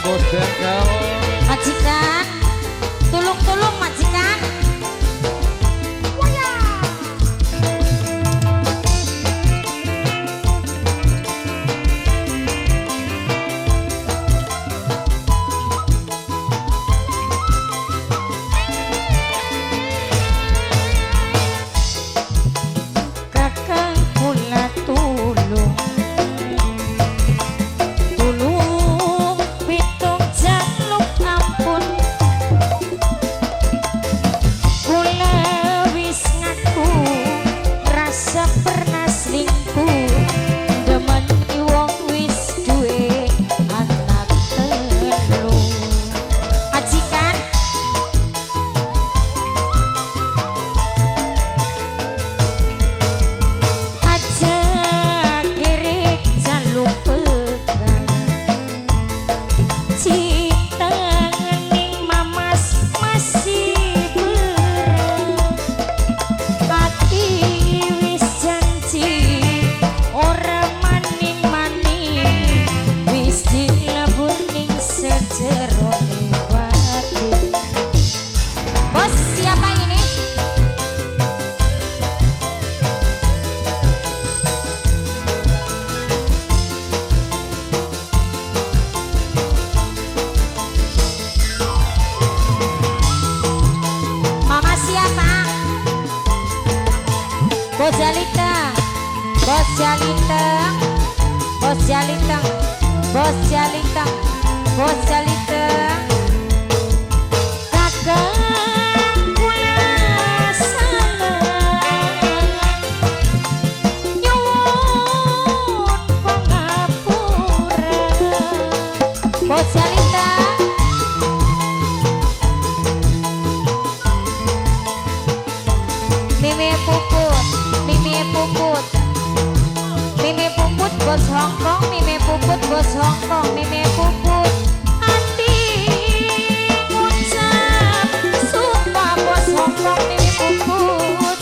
bos bengkel. Majikan, tulung-tulung majikan. Kakang kula tulung, tulung pitung jaluk ampun. Kula wis ngaku rasa pernah selingkuh, demen wong wis duwe anak telu. Majikan, aja kiri jaluk pegang, cinta ning mamas masih berat. Hati wis janji ora maning-maning, wis dilebur ning sejerone batu. Bos, siapa ini? Mama siapa? Bos Jalita, Bos Jalita, Bos Jalita, Bos Jalita, Bos Jalita. Kakang kula salah, nyuwun pangapura. Bos Jalita, Mimi puput, Mimi puput, Mimi puput bos Hongkong, Mimi puput bos Hongkong, Mimi puput. Hati ngucap sumpah bos Hongkong, Mimi puput.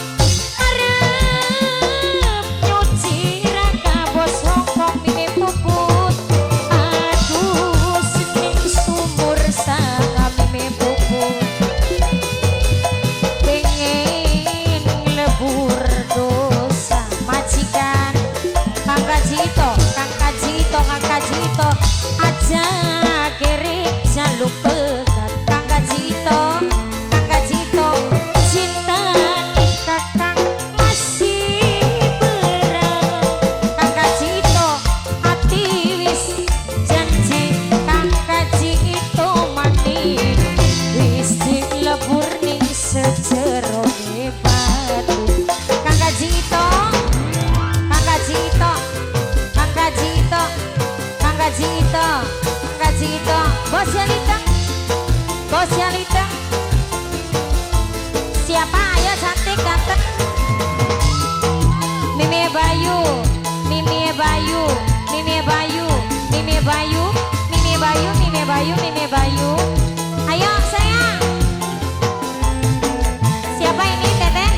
Arep nyuci raka bos Hongkong, Mimi puput. Aduh sening sumur sanga Mimi puput. Pengen lebur dosa majikan. Kang Kajito, Kang Kajito, Kang Kajito, aja kiri jaluk pegat. Kang Kajito, Kang Kajito, cinta ning kakang masih berat. Kang Kajito, hati wis janji. Kang Kajito maning, wis dilebur ning sejerone batu. Kang Kajito, Kang Kajito, Kang Kajito, Kang Kajito, Kang Kajito, Bos Jalita, Bos Jalita. Siapa? Ayo cantik ganteng. Mimi Bayu, Mimi Bayu, Mimi Bayu, Mimi Bayu, Mimi Bayu, Mimi Bayu, Mimi Bayu. Ayo sayang. Siapa ini Teteh?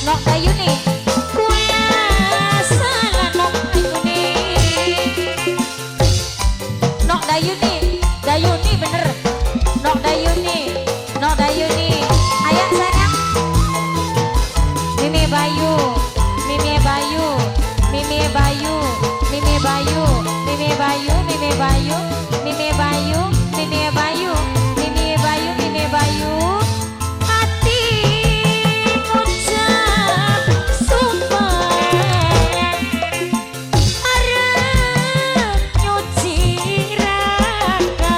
Nok Dayuni. Kula salah Nok Dayuni. Nok Dayuni, Dayuni bener. Nok Dayuni, Nok Dayuni. Ayo sayang. Mimi Bayu, Mimi Bayu, Mimi Bayu, Mimi Bayu, Mimi Bayu, Mimi Bayu, Mimi Bayu, Mimi Bayu, Mimi Bayu, Mimi Bayu. Hati ngucap sumpah, arep nyuci raka.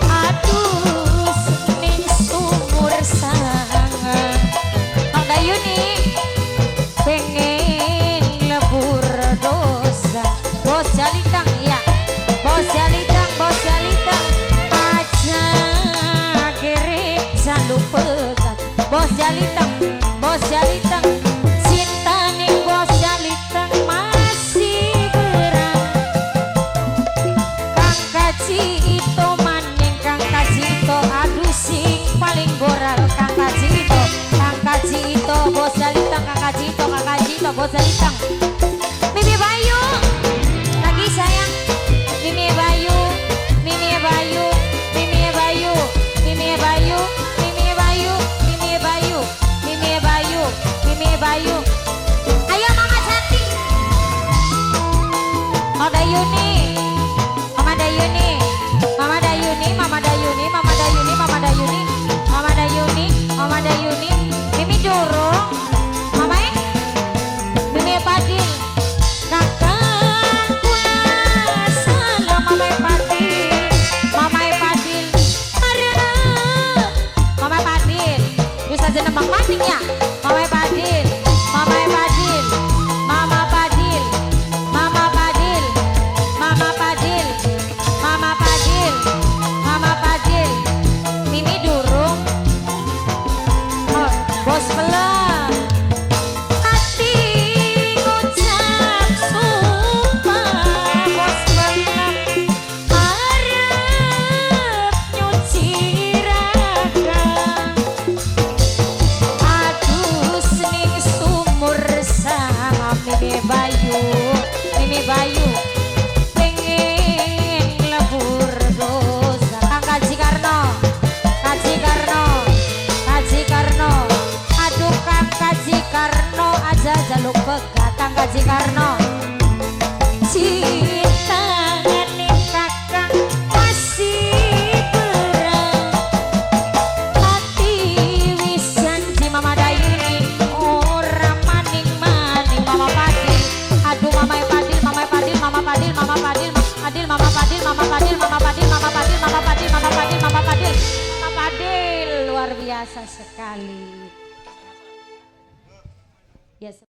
Aduh sening sumur sanga. Nok Dayuni, pengen lebur dosa. Bos Jalitang, iya. Bos Jalitang, Bos Jalitang. Aja kiri jaluk pegat. Bos Jalitang, Bos Jalitang. Cinta ning Bos Jalitang masih berat. Kang Kajito maning Kang Kajito, aduh sing paling goral Kang Kajito, Kang Kajito, Bos Jalitang, Kang Kajito, Kang Kajito, Bos Jalitang. Mimi Bayu, lagi sayang. Mimi Mimi Bayu pengen lebur dosa Kang Kaji Karno Kaji Karno Kaji Karno aduh Kang Kaji Karno aja jaluk begat Kang Kaji Karno cinta ning kakang masih berang hati wis janji Mama Dayuni ora maning-maning Mama Padil aduh Mama Padil Mama Padil Mama Padil Mama Padil Padil Mama Padil Mama Padil Mama Padil Mama Padil Mama Padil Mama Padil Mama Padil Mama Padil luar biasa sekali. Yes.